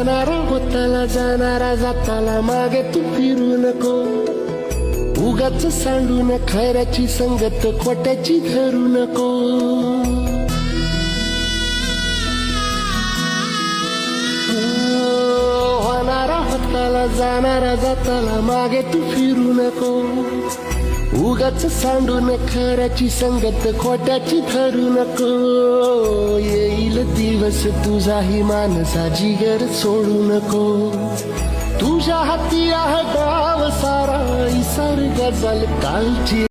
होणारा होताला जाणारा जाताला मागे तू फिरू नको. उगाच सांडून खऱ्याची संगत खोट्याची धरू नको. होणारा होताला जाणारा जाताला मागे तू फिरू नको. उगाच सांडून खऱ्याची संगत खोट्याची धरू नको. येईल दिवस तुझाही मानसा जिगर सोडू नको. तुझ्या हाती आहे गाव सारा, इसर गजल कालची